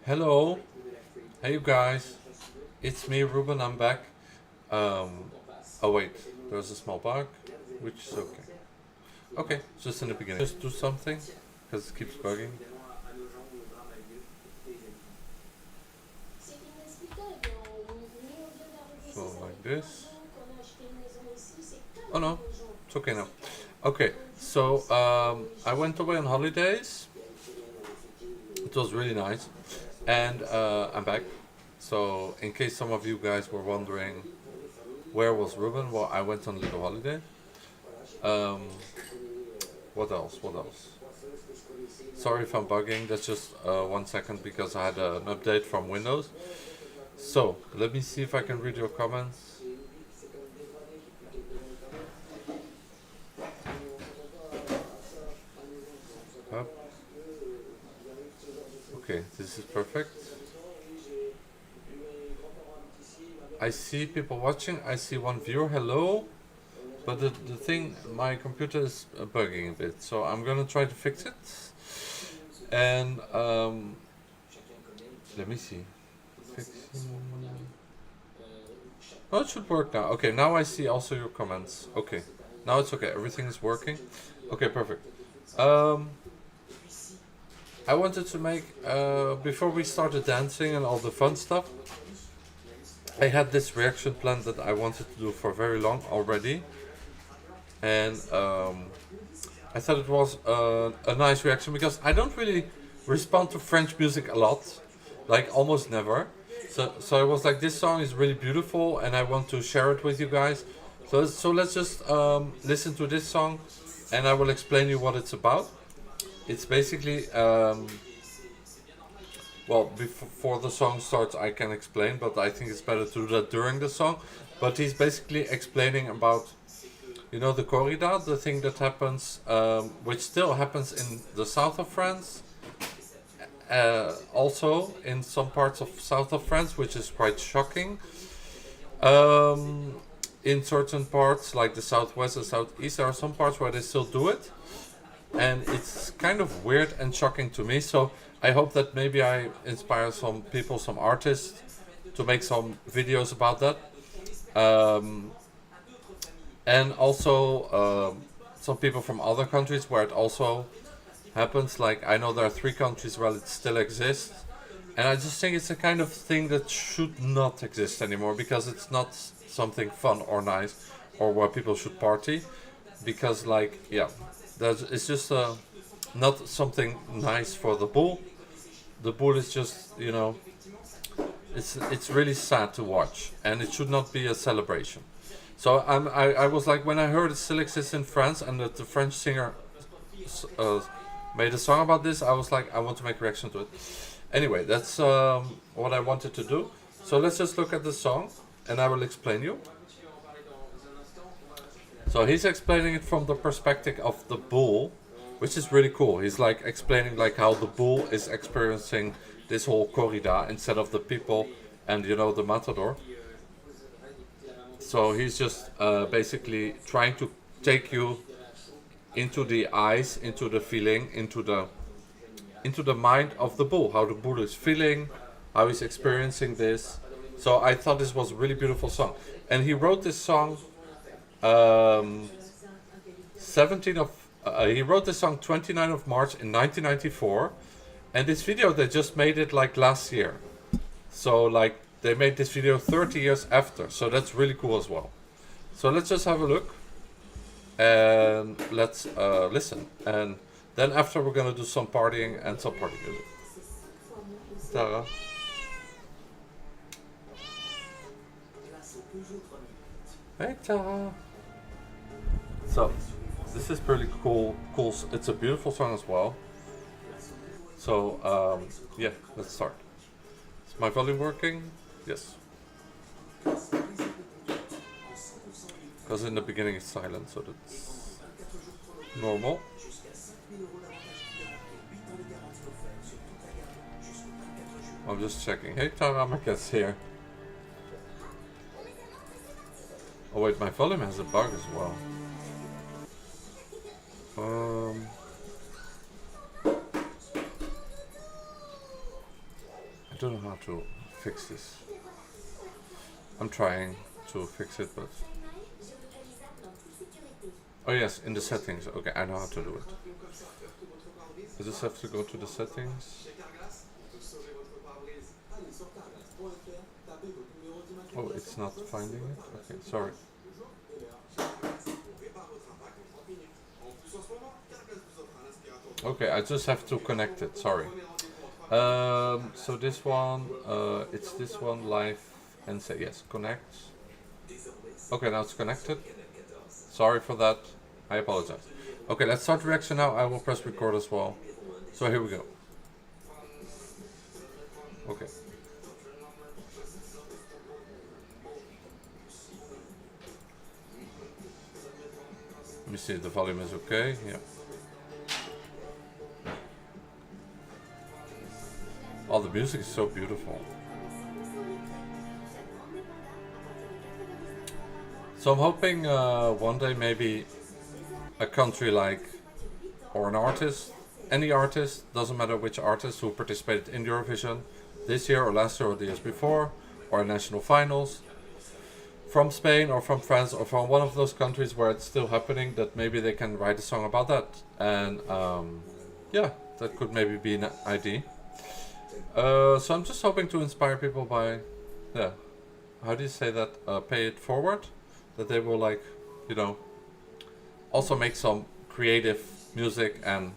Hello, hey you guys, it's me Ruben, I'm back. Oh wait, there's a small bug, which is okay. Okay, just in the beginning. Just do something, because it keeps bugging. So like this. Oh no, it's okay now. Okay, so I went away on holidays. It was really nice, and I'm back. So in case some of you guys were wondering where was Ruben, well, I went on a little holiday. Um, what else? What else? Sorry if I'm bugging. That's just 1 second because I had an update from Windows. So let me see if I can read your comments. Up. Okay, this is perfect. I see people watching. I see one viewer. Hello. But the thing, my computer is bugging a bit, so I'm gonna try to fix it. And let me see. Oh, it should work now. Okay, now I see also your comments. Okay, now it's okay. Everything is working. Okay, perfect. I wanted to make before we started dancing and all the fun stuff. I had this reaction plan that I wanted to do for very long already, and I thought it was a nice reaction because I don't really respond to French music a lot, like almost never. So I was like, this song is really beautiful, and I want to share it with you guys. So let's just listen to this song, and I will explain you what it's about. It's basically well, before the song starts, I can explain, but I think it's better to do that during the song. But he's basically explaining about, you know, the corrida, the thing that happens, which still happens in the south of France, also in some parts of south of France, which is quite shocking. In certain parts, like the southwest and southeast, there are some parts where they still do it, and it's kind of weird and shocking to me. So I hope that maybe I inspire some people, some artists, to make some videos about that. And also some people from other countries where it also happens. Like, I know there are 3 countries where it still exists, and I just think it's a kind of thing that should not exist anymore because it's not something fun or nice or where people should party. Because, like, yeah, it's just not something nice for the bull. The bull is just, you know, it's really sad to watch, and it should not be a celebration. So I was like, when I heard it still exists in France and that the French singer made a song about this, I was like, I want to make a reaction to it. Anyway, that's what I wanted to do. So let's just look at the song, and I will explain you. So he's explaining it from the perspective of the bull, which is really cool. He's like explaining like how the bull is experiencing this whole corrida instead of the people and, you know, the matador. So he's just basically trying to take you into the eyes, into the feeling, into the mind of the bull, how the bull is feeling, how he's experiencing this. So I thought this was a really beautiful song, and he wrote this song 17 of he wrote this song 29 of March in 1994, and this video they just made it like last year. So like they made this video 30 years after, so that's really cool as well. So let's just have a look, and let's listen, and then after we're gonna do some partying and some party music. Tara. Hey Tara. So this is pretty cool. It's a beautiful song as well. So yeah, let's start. Is my volume working? Yes. Because in the beginning it's silent, so that's normal. I'm just checking. Hey Tara, my cat's here. Oh wait, my volume has a bug as well. don't know how to fix this. I'm trying to fix it, but... Oh yes, in the settings. Okay, I know how to do it. I just have to go to the settings. Oh, it's not finding it? Okay, sorry. Okay, I just have to connect it, sorry. So this one, it's this one, live, and say yes, connect. Okay, now it's connected. Sorry for that, I apologize. Okay, let's start reaction now. I will press record as well. So here we go. Okay. Let me see if the volume is okay. Yeah. Oh, the music is so beautiful. So I'm hoping one day maybe a country like, or an artist, any artist, doesn't matter which artist, who participated in Eurovision this year or last year or the years before, or national finals, from Spain or from France or from one of those countries where it's still happening, that maybe they can write a song about that. And yeah, that could maybe be an idea. So I'm just hoping to inspire people by, yeah, how do you say that, pay it forward? That they will, like, you know, also make some creative music and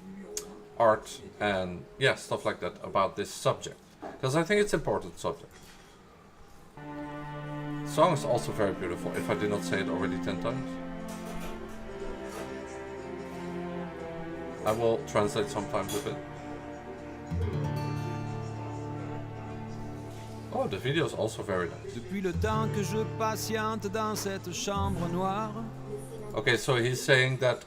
art and, yeah, stuff like that about this subject. Because I think it's an important subject. The song is also very beautiful, if I did not say it already 10 times. I will translate sometimes a bit. Oh, the video is also very nice. Depuis le temps que je patiente dans cette chambre noire. Okay, so he's saying that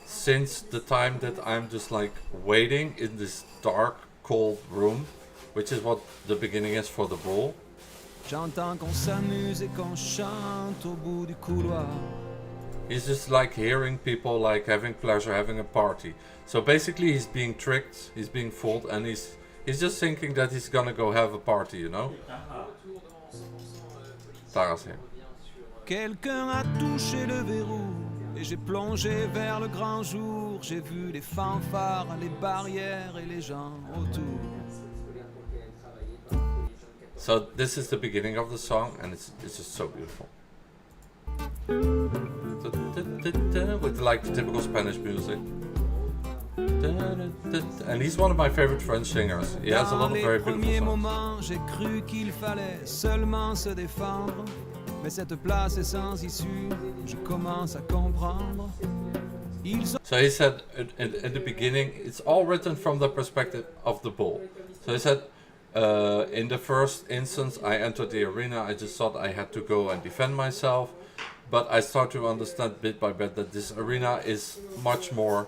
since the time that I'm just like waiting in this dark, cold room, which is what the beginning is for the bull. J'entends qu'on s'amuse et qu'on chante au bout du couloir. He's just like hearing people like having pleasure, having a party. So basically he's being tricked, he's being fooled, and he's just thinking that he's gonna go have a party, you know? Tara's here. Quelqu'un a touché le verrou et j'ai plongé vers le grand jour. J'ai vu les fanfares, les barrières et les gens autour. So this is the beginning of the song, and it's just so beautiful. With like the typical Spanish music. And he's one of my favorite French singers. He has a lot of very beautiful songs. J'ai cru qu'il fallait seulement se défendre, mais cette place est sans issue. Je commence à comprendre. So he said in the beginning, it's all written from the perspective of the bull. So he said, in the first instance, I entered the arena. I just thought I had to go and defend myself, but I start to understand bit by bit that this arena is much more.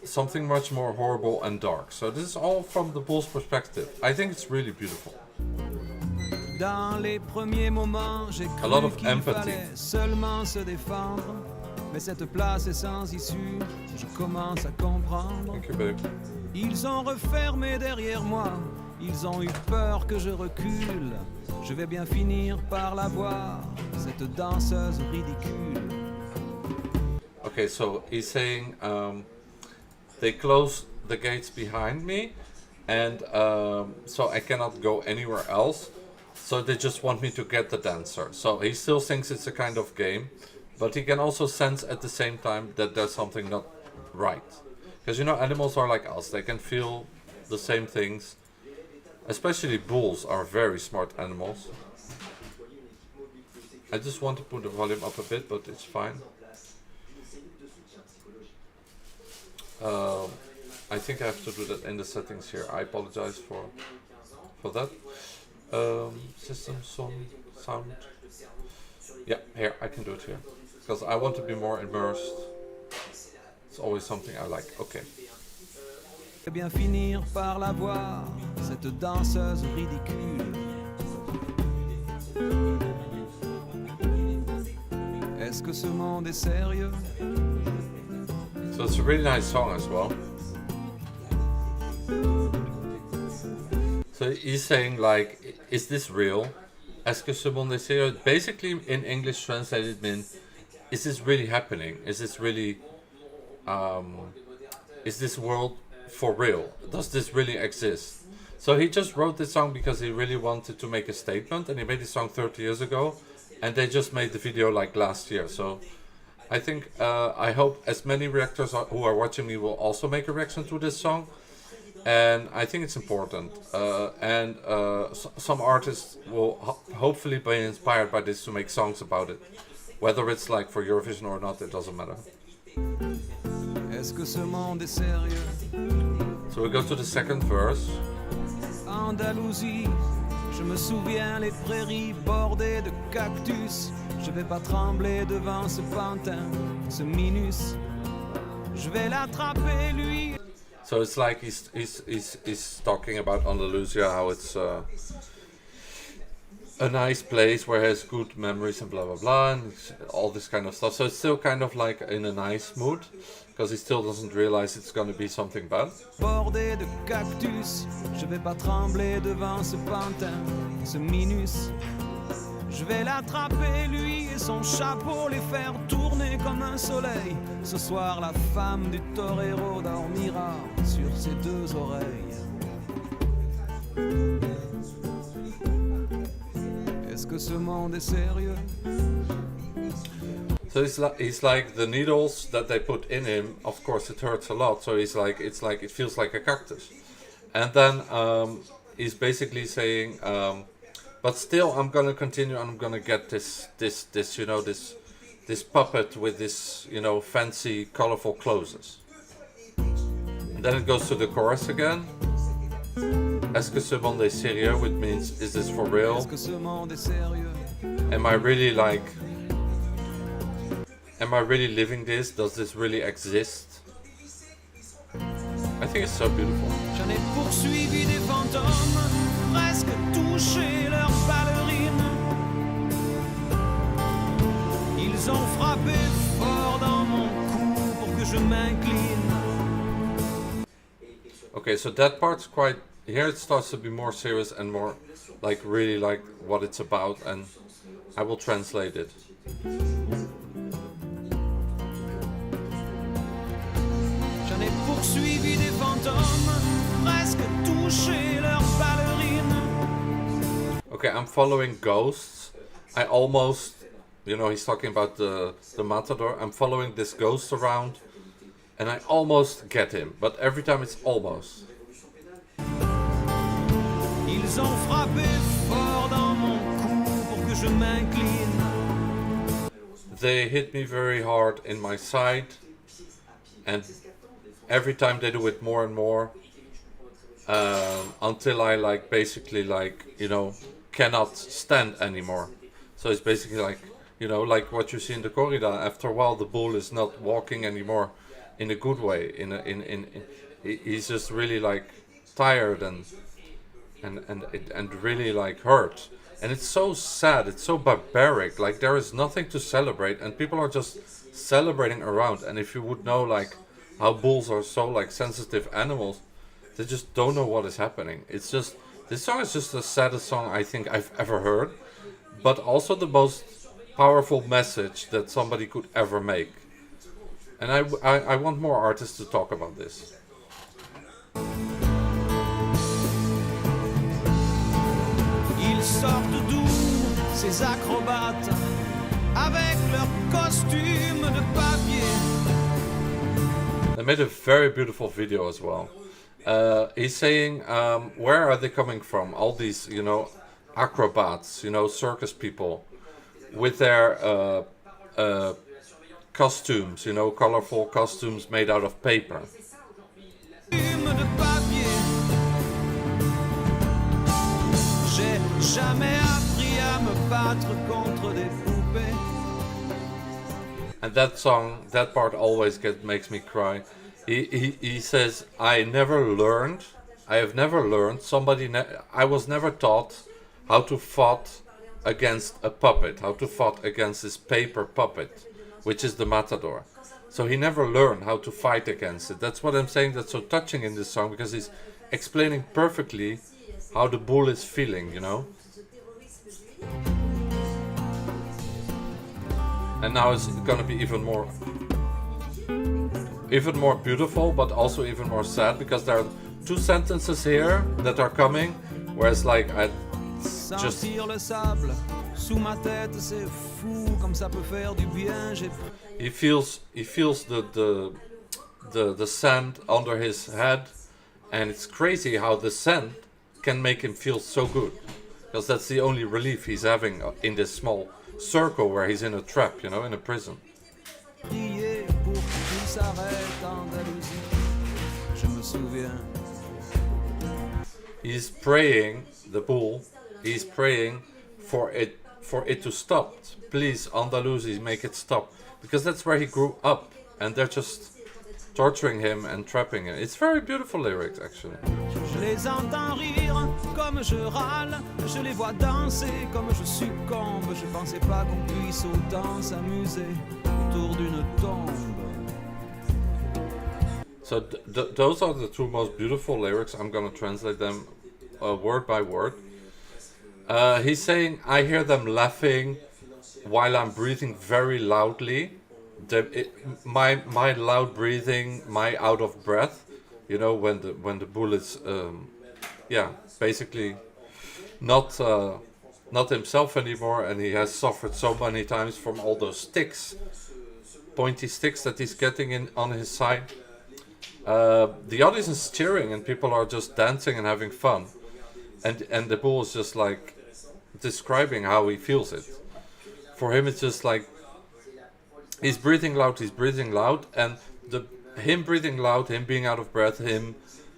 Something much more horrible and dark. So this is all from the bull's perspective. I think it's really beautiful. Dans les premiers moments, j'ai a lot cru of qu'il empathy. fallait seulement se défendre, mais cette place est sans issue. Je commence à comprendre. Thank you, babe. Ils ont refermé derrière moi. Ils ont eu peur que je recule. Je vais bien finir par la voir, cette danseuse ridicule. Okay, so he's saying they close the gates behind me, and so I cannot go anywhere else. So they just want me to get the dancer. So he still thinks it's a kind of game, but he can also sense at the same time that there's something not right. Because, you know, animals are like us. They can feel the same things. Especially bulls are very smart animals. I just want to put the volume up a bit, but it's fine. I think I have to do that in the settings here. I apologize for that. System sound. Yeah, here I can do it here because I want to be more immersed. It's always something I like. Okay. Je vais bien finir par la voir, cette danseuse ridicule. Est-ce que ce monde est sérieux? So it's a really nice song as well. So he's saying like, is this real? Est-ce que ce monde est sérieux? Basically, in English translated means, is this really happening? Is this really, is this world for real? Does this really exist? So he just wrote this song because he really wanted to make a statement, and he made this song 30 years ago, and they just made the video like last year. So I think, I hope as many reactors who are watching me will also make a reaction to this song. And I think it's important, and some artists will hopefully be inspired by this to make songs about it. Whether it's like for Eurovision or not, it doesn't matter. Est-ce que ce monde est sérieux? So we go to the second verse. Andalousie, je me souviens les prairies bordées de cactus. Je vais pas trembler devant ce pantin, ce minus. Je vais l'attraper lui. So it's like he's talking about Andalusia, how it's a nice place where he has good memories and blah blah blah, and all this kind of stuff. So it's still kind of like in a nice mood, because he still doesn't realize it's gonna be something bad. Bordé de cactus, je vais pas trembler devant ce pantin, ce minus. Je vais l'attraper lui et son chapeau, les faire tourner comme un soleil. Ce soir la femme du torero dormira sur ses deux oreilles. Est-ce que ce monde est sérieux? So he's like the needles that they put in him. Of course, it hurts a lot. So he's like, it feels like a cactus. And then he's basically saying, but still, I'm gonna continue. I'm gonna get this puppet with this, fancy, colorful clothes. And then it goes to the chorus again. Est-ce que ce monde est sérieux? Which means, is this for real? Est-ce que ce monde est sérieux? Am I really living this? Does this really exist? I think it's so beautiful. J'en ai poursuivi des fantômes, presque touché leurs ballerines. Ils ont frappé fort dans mon cou pour que je m'incline. Okay, so that part's quite... Here it starts to be more serious and more like really like what it's about, and I will translate it. J'en ai poursuivi des fantômes, presque touché leurs ballerines. Okay, I'm following ghosts. I almost, he's talking about the matador. I'm following this ghost around, and I almost get him, but every time it's almost. Ils ont frappé fort dans mon cou pour que je m'incline. They hit me very hard in my side, and every time they do it more and more, until I basically cannot stand anymore. So it's basically like what you see in the Corrida. After a while, the bull is not walking anymore in a good way. He's just really tired and really hurt. And it's so sad, it's so barbaric, there is nothing to celebrate, and people are just celebrating around. And if you would know how bulls are so sensitive animals, they just don't know what is happening. It's just, this song is just the saddest song I think I've ever heard, but also the most powerful message that somebody could ever make. And I want more artists to talk about this. Ils sortent d'où ces acrobates avec leurs costumes de papier. They made a very beautiful video as well. He's saying, where are they coming from? All these, acrobats, circus people with their costumes, colorful costumes made out of paper. Jamais appris à me battre contre des poupées. And that song, that part always makes me cry. He says, I have never learned, I was never taught how to fight against a puppet, how to fight against this paper puppet, which is the matador. So he never learned how to fight against it. That's what I'm saying, that's so touching in this song, because he's explaining perfectly how the bull is feeling, you know. And now it's gonna be even more beautiful, but also even more sad, because there are two sentences here that are coming, whereas like I just he feels the sand under his head, and it's crazy how the sand can make him feel so good, because that's the only relief he's having in this small circle where he's in a trap, you know, in a prison. He's praying, the bull, he's praying for it to stop. Please, Andalusi, make it stop. Because that's where he grew up, and they're just torturing him and trapping him. It's very beautiful lyrics, actually. Je les entends rire comme je râle, je les vois danser comme je succombe. Je pensais pas qu'on puisse autant s'amuser autour d'une tombe. So those are the two most beautiful lyrics. I'm gonna translate them word by word. He's saying, I hear them laughing while I'm breathing very loudly. My loud breathing, my out of breath, you know, when the bull is basically not himself anymore, and he has suffered so many times from all those sticks, pointy sticks that he's getting in on his side. The audience is cheering and people are just dancing and having fun, and the bull is just like describing how he feels it. For him it's just like he's breathing loud, and him breathing loud, him being out of breath, him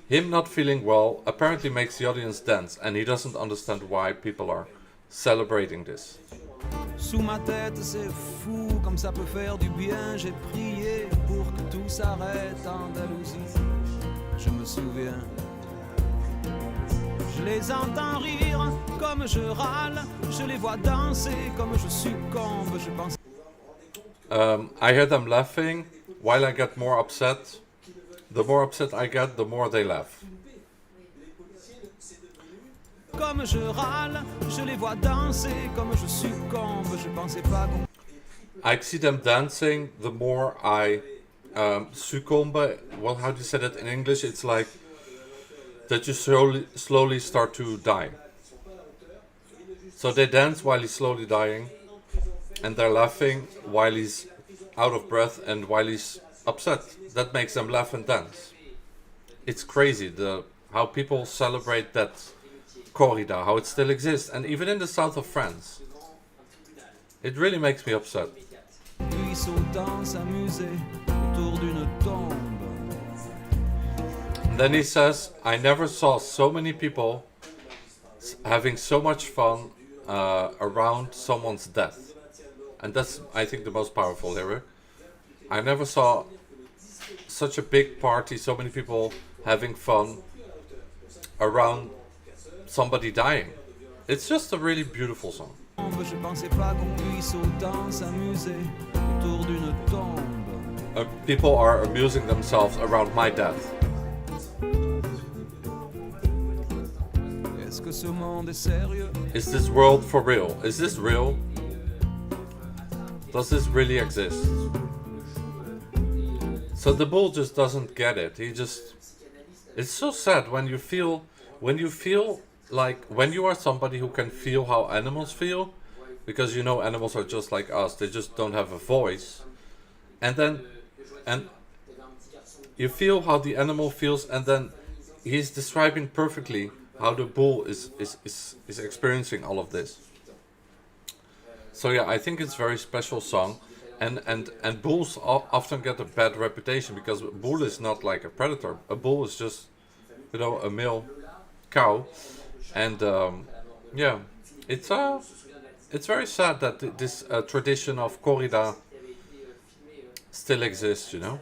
not feeling well apparently makes the audience dance, and he doesn't understand why people are celebrating this. Sous ma tête c'est fou comme ça peut faire du bien. J'ai prié pour que tout s'arrête en Andalousie. Je me souviens. Je les entends rire comme je râle. Je les vois danser comme je succombe. Je pense. I hear them laughing while I get more upset. The more upset I get, the more they laugh. Comme je râle, je les vois danser comme je succombe. Je pensais pas qu'on... I see them dancing, the more I succumb. Well, how do you say that in English? It's like that you slowly start to die. So they dance while he's slowly dying, and they're laughing while he's out of breath and while he's upset. That makes them laugh and dance. It's crazy how people celebrate that corrida, how it still exists, and even in the south of France. It really makes me upset. And then he says, I never saw so many people having so much fun around someone's death. And that's, I think, the most powerful lyric. I never saw such a big party, so many people having fun around somebody dying. It's just a really beautiful song. People are amusing themselves around my death. Is this world for real? Is this real? Does this really exist? So the bull just doesn't get it. It's so sad when you feel like when you are somebody who can feel how animals feel, because you know animals are just like us, they just don't have a voice, and you feel how the animal feels, and then he's describing perfectly how the bull is experiencing all of this. So yeah, I think it's a very special song, and bulls often get a bad reputation because a bull is not like a predator. A bull is just, you know, a male cow. And yeah, it's very sad that this tradition of corrida still exists, you know.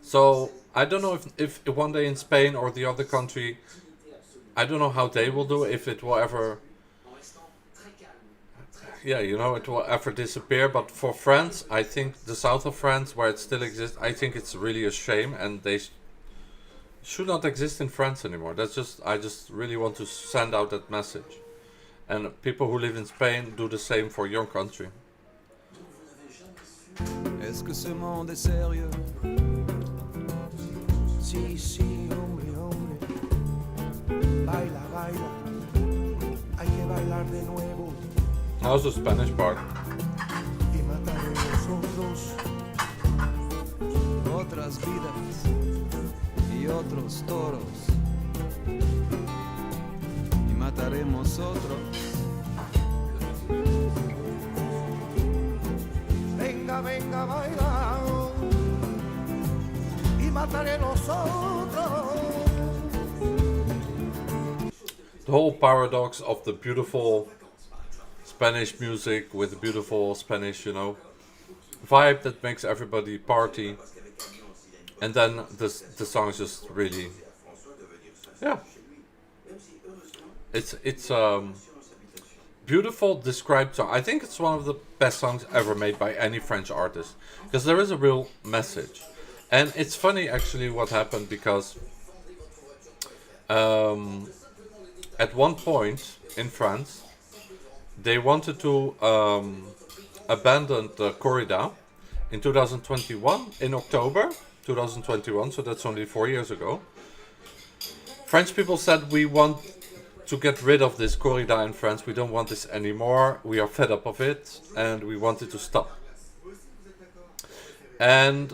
So I don't know if one day in Spain or the other country, I don't know how they will do, if it will ever, yeah, you know, it will ever disappear. But for France, I think the south of France, where it still exists, I think it's really a shame, and should not exist in France anymore. That's just, I just really want to send out that message. And people who live in Spain do the same for your country. Est-ce que ce monde est sérieux? Si, si, hombre, hombre. Baila, baila. Hay que bailar de nuevo. How's the Spanish part? Y mataremos otros. Otras vidas. Y otros toros. Y mataremos otros. Venga, venga, baila. Y mataré los otros. The whole paradox of the beautiful Spanish music with the beautiful Spanish, you know, vibe that makes everybody party, and then the song is just really, yeah, it's beautiful described song. I think it's one of the best songs ever made by any French artist, because there is a real message. And it's funny actually what happened, because at one point in France they wanted to abandon the Corrida in 2021, in October 2021, so that's only 4 years ago. French people said, we want to get rid of this corrida in France, we don't want this anymore, we are fed up of it, and we want it to stop. And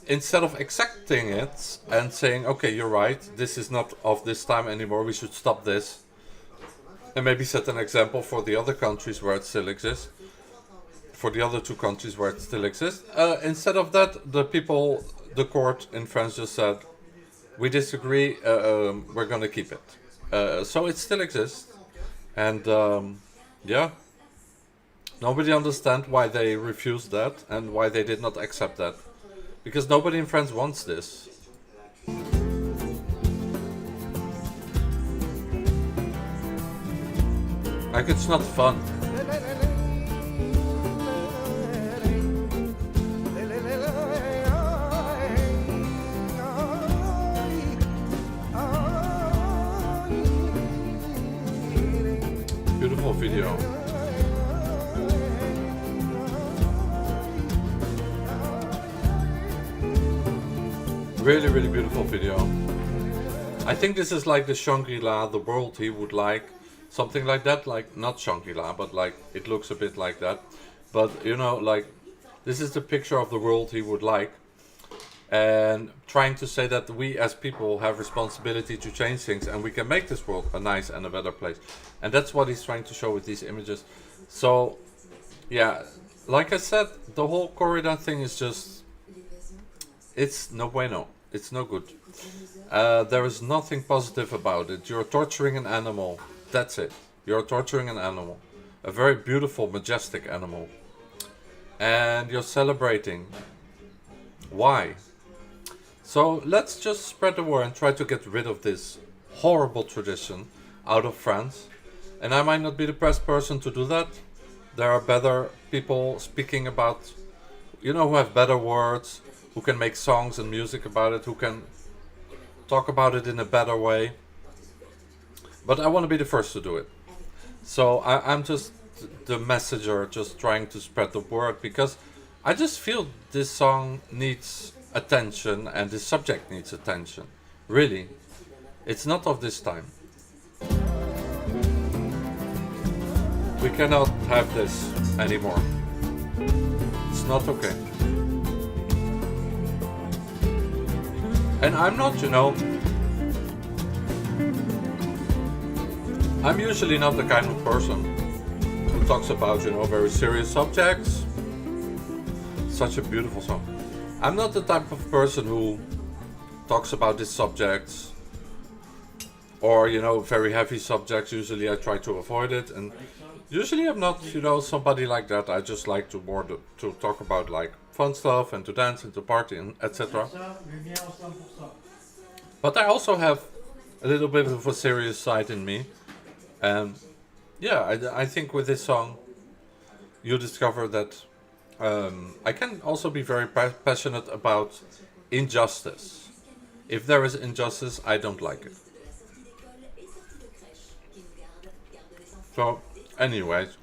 instead of accepting it and saying, okay, you're right, this is not of this time anymore, we should stop this, and maybe set an example for the other countries where it still exists, for the other two countries where it still exists. Instead of that, the court in France just said, we disagree, we're gonna keep it. So it still exists, and yeah, nobody understands why they refused that and why they did not accept that, because nobody in France wants this. Like, it's not fun. Beautiful video. Really, really beautiful video. I think this is like the Shangri-La, the world he would like. Something like that, like not Shangri-La, but like it looks a bit like that. But you know, like this is the picture of the world he would like. And trying to say that we as people have responsibility to change things, and we can make this world a nice and a better place. And that's what he's trying to show with these images. So yeah, like I said, the whole corrida thing is just, it's no bueno, it's no good. There is nothing positive about it. You're torturing an animal, that's it. You're torturing an animal, a very beautiful, majestic animal, and you're celebrating. Why? So let's just spread the word and try to get rid of this horrible tradition out of France. And I might not be the best person to do that. There are better people speaking about, you know, who have better words, who can make songs and music about it, who can talk about it in a better way. But I want to be the first to do it. So I'm just the messenger, just trying to spread the word, because I just feel this song needs attention and this subject needs attention. Really. It's not of this time. We cannot have this anymore. It's not okay. And I'm not, you know, I'm usually not the kind of person who talks about, you know, very serious subjects. Such a beautiful song. I'm not the type of person who talks about these subjects, or, you know, very heavy subjects. Usually I try to avoid it, and usually I'm not, you know, somebody like that. I just like to to talk about like fun stuff and to dance and to party and etc. But I also have a little bit of a serious side in me. And yeah, I think with this song you discover that I can also be very passionate about injustice. If there is injustice, I don't like it. So, anyways,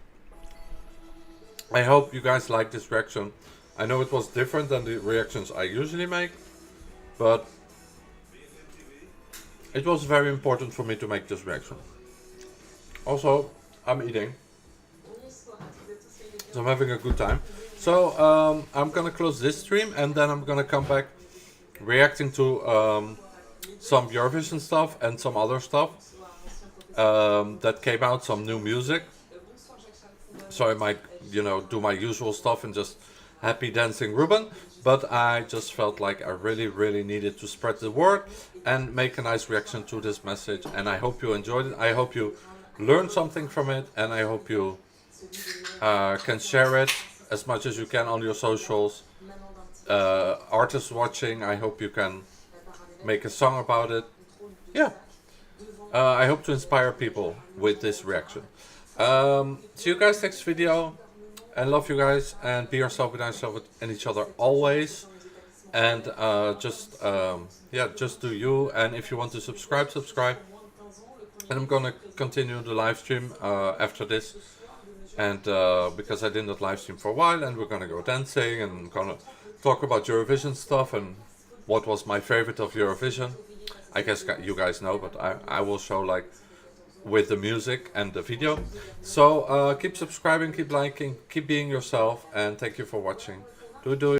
I hope you guys like this reaction. I know it was different than the reactions I usually make, but it was very important for me to make this reaction. Also, I'm eating, so I'm having a good time. So I'm gonna close this stream and then I'm gonna come back reacting to some Eurovision stuff and some other stuff that came out, some new music. So I might, do my usual stuff and just happy dancing Ruben, but I just felt like I really needed to spread the word and make a nice reaction to this message, and I hope you enjoyed it. I hope you learned something from it, and I hope you can share it as much as you can on your socials. Artists watching, I hope you can make a song about it. Yeah, I hope to inspire people with this reaction. See you guys next video. I love you guys, and be yourself, be nice with each other always, and just do you. And if you want to subscribe, and I'm gonna continue the live stream after this, and because I did not live stream for a while, and we're gonna go dancing and gonna talk about Eurovision stuff and what was my favorite of Eurovision. I guess you guys know, but I will show like with the music and the video. So keep subscribing, keep liking, keep being yourself, and thank you for watching. Do